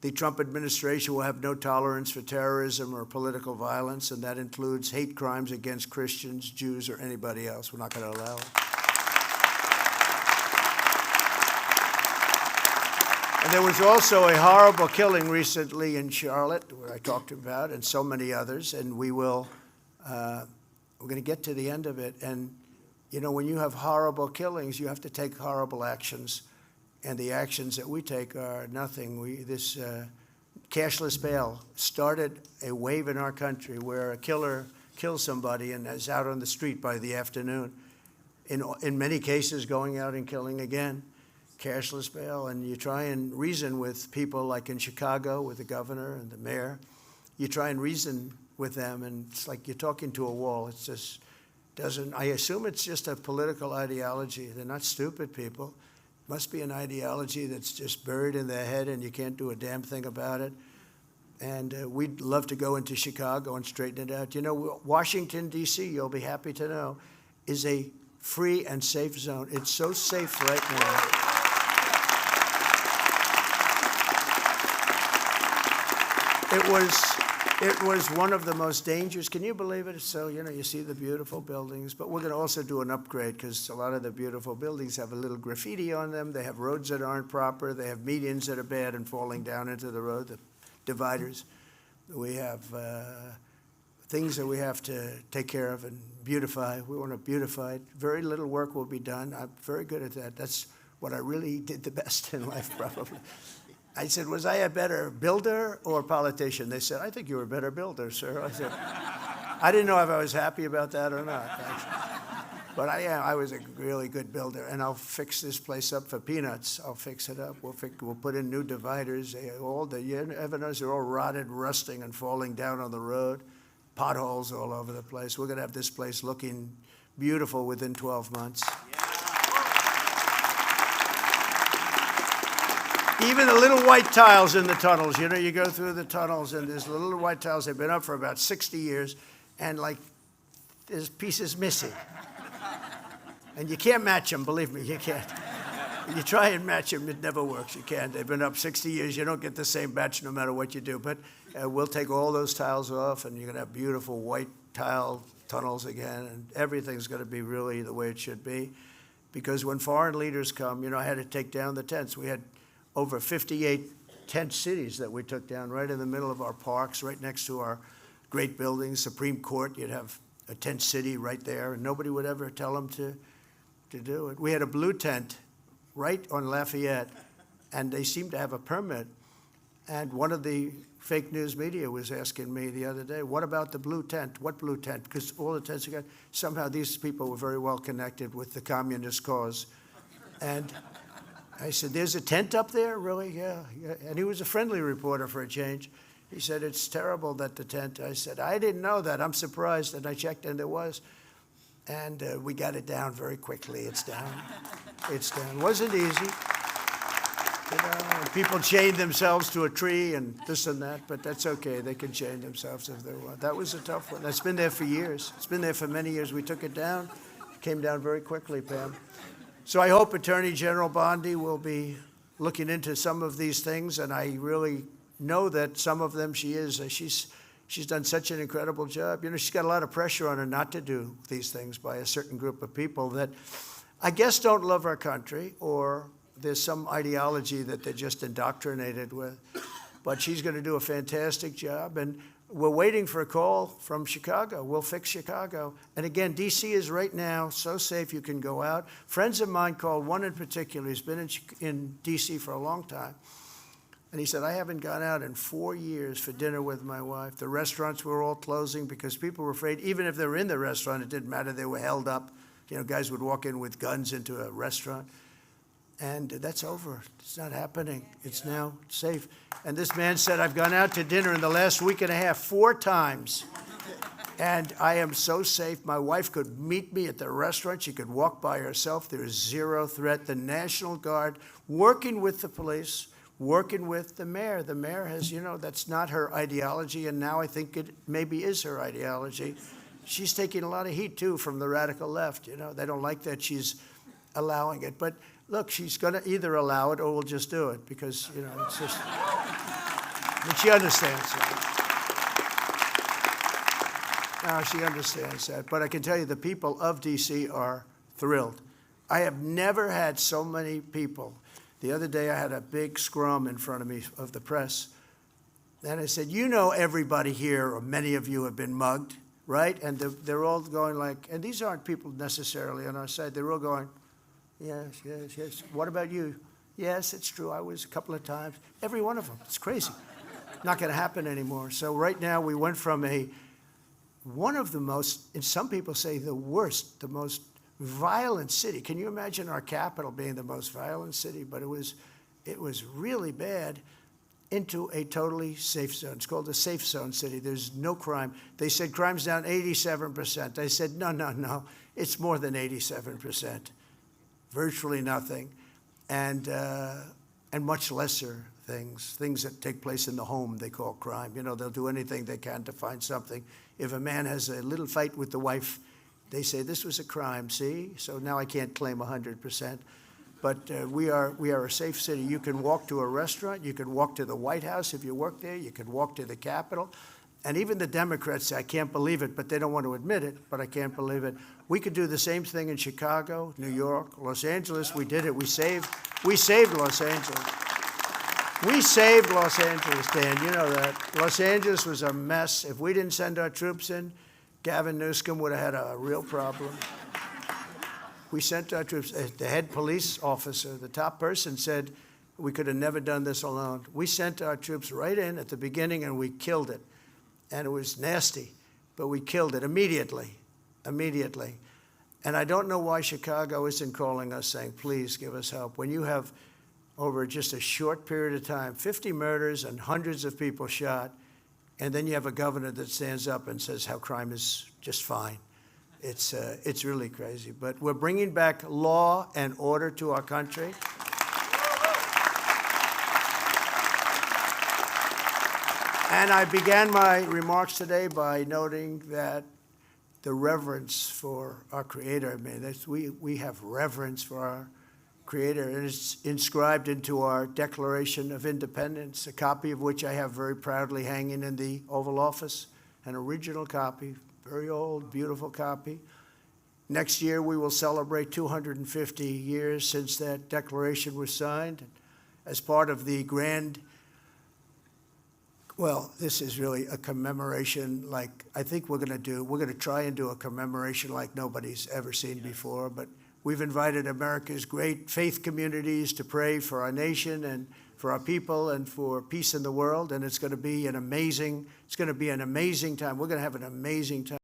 The Trump administration will have no tolerance for terrorism or political violence, and that includes hate crimes against Christians, Jews, or anybody else. We're not going to allow it. And there was also a horrible killing recently in Charlotte, where I talked about, and so many others, and we're going to get to the end of it. And, you know, when you have horrible killings, you have to take horrible actions. And the actions that we take are nothing. This cashless bail started a wave in our country where a killer kills somebody and is out on the street by the afternoon. In many cases, going out and killing again. Cashless bail, and you try and reason with people like in Chicago with the governor and the mayor. You try and reason with them, and it's like you're talking to a wall. It just doesn't. I assume it's just a political ideology. They're not stupid people. Must be an ideology that's just buried in their head and you can't do a damn thing about it. And we'd love to go into Chicago and straighten it out. You know, Washington, DC, you'll be happy to know, is a free and safe zone. It's so safe right now. It was one of the most dangerous. Can you believe it? So, you know, you see the beautiful buildings, but we're going to also do an upgrade because a lot of the beautiful buildings have a little graffiti on them. They have roads that aren't proper. They have medians that are bad and falling down into the road, the dividers. We have things that we have to take care of and beautify. We want to beautify it. Very little work will be done. I'm very good at that. That's what I really did the best in life, probably. I said, was I a better builder or politician? They said, I think you were a better builder, sir. I said, I didn't know if I was happy about that or not. But I was a really good builder, and I'll fix this place up for peanuts. I'll fix it up. We'll put in new dividers. You ever notice they're all rotted, rusting, and falling down on the road? Potholes all over the place. We're going to have this place looking beautiful within 12 months. Even the little white tiles in the tunnels, you know, you go through the tunnels and there's little white tiles. They've been up for about 60 years, and like there's pieces missing. And you can't match them, believe me, you can't. You try and match them, it never works. You can't. They've been up 60 years. You don't get the same batch no matter what you do. But we'll take all those tiles off, and you're going to have beautiful white tile tunnels again, and everything's going to be really the way it should be. Because when foreign leaders come, you know, I had to take down the tents. We had over 58 tent cities that we took down right in the middle of our parks, right next to our great buildings, Supreme Court. You'd have a tent city right there, and nobody would ever tell them to do it. We had a blue tent right on Lafayette, and they seemed to have a permit. And one of the fake news media was asking me the other day, what about the blue tent? What blue tent? Because all the tents you got, somehow these people were very well connected with the communist cause. And I said, there's a tent up there? Really? Yeah. And he was a friendly reporter for a change. He said, it's terrible that the tent. I said, I didn't know that. I'm surprised. And I checked, and there was. And we got it down very quickly. It's down. It's down. Wasn't easy. You know, people chained themselves to a tree and this and that, but that's okay. They can chain themselves if they want. That was a tough one. That's been there for years. It's been there for many years. We took it down. It came down very quickly, Pam. So I hope Attorney General Bondi will be looking into some of these things, and I really know that some of them she is. She's done such an incredible job. You know, she's got a lot of pressure on her not to do these things by a certain group of people that I guess don't love our country, or there's some ideology that they're just indoctrinated with. But she's going to do a fantastic job, and we're waiting for a call from Chicago. We'll fix Chicago. And again, D.C. is right now so safe you can go out. Friends of mine called, one in particular, who's been in D.C. for a long time. And he said, I haven't gone out in 4 years for dinner with my wife. The restaurants were all closing because people were afraid, even if they were in the restaurant, it didn't matter, they were held up. You know, guys would walk in with guns into a restaurant. And that's over. It's not happening. It's now safe. And this man said, I've gone out to dinner in the last week and a half 4 times. And I am so safe. My wife could meet me at the restaurant. She could walk by herself. There is zero threat. The National Guard, working with the police, working with the mayor. The mayor has, you know, that's not her ideology. And now I think it maybe is her ideology. She's taking a lot of heat, too, from the radical left. You know, they don't like that she's allowing it. But look, she's going to either allow it or we'll just do it because, you know, it's just... But she understands that. No, she understands that. But I can tell you the people of D.C. are thrilled. I have never had so many people. The other day I had a big scrum in front of me of the press. And I said, you know everybody here, or many of you have been mugged, right? And they're all going like, and these aren't people necessarily on our side. They're all going, yes, yes, yes. What about you? Yes, it's true. I was a couple of times. Every one of them. It's crazy. Not going to happen anymore. So right now we went from one of the most, and some people say the worst, the most violent city. Can you imagine our capital being the most violent city? But it was really bad, into a totally safe zone. It's called a safe zone city. There's no crime. They said crime's down 87%. I said, no. It's more than 87%. Virtually nothing. And much lesser things that take place in the home they call crime. You know, they'll do anything they can to find something. If a man has a little fight with the wife, they say, this was a crime, see? So now I can't claim 100%. But we are a safe city. You can walk to a restaurant. You can walk to the White House if you work there. You can walk to the Capitol. And even the Democrats say, I can't believe it, but they don't want to admit it, but I can't believe it. We could do the same thing in Chicago, New York, Los Angeles. We did it. We saved Los Angeles. We saved Los Angeles, Dan. You know that. Los Angeles was a mess. If we didn't send our troops in, Gavin Newsom would have had a real problem. We sent our troops. The head police officer, the top person, said we could have never done this alone. We sent our troops right in at the beginning, and we killed it. And it was nasty, but we killed it immediately. And I don't know why Chicago isn't calling us saying, please give us help. When you have, over just a short period of time, 50 murders and hundreds of people shot, and then you have a governor that stands up and says how crime is just fine. It's really crazy. But we're bringing back law and order to our country. And I began my remarks today by noting that the reverence for our Creator, I mean, we have reverence for our Creator, and it's inscribed into our Declaration of Independence, a copy of which I have very proudly hanging in the Oval Office, an original copy, very old, beautiful copy. Next year, we will celebrate 250 years since that declaration was signed. As part of the grand, well, this is really a commemoration like I think we're going to try and do a commemoration like nobody's ever seen before. But we've invited America's great faith communities to pray for our nation and for our people and for peace in the world. And it's going to be an amazing time. We're going to have an amazing time.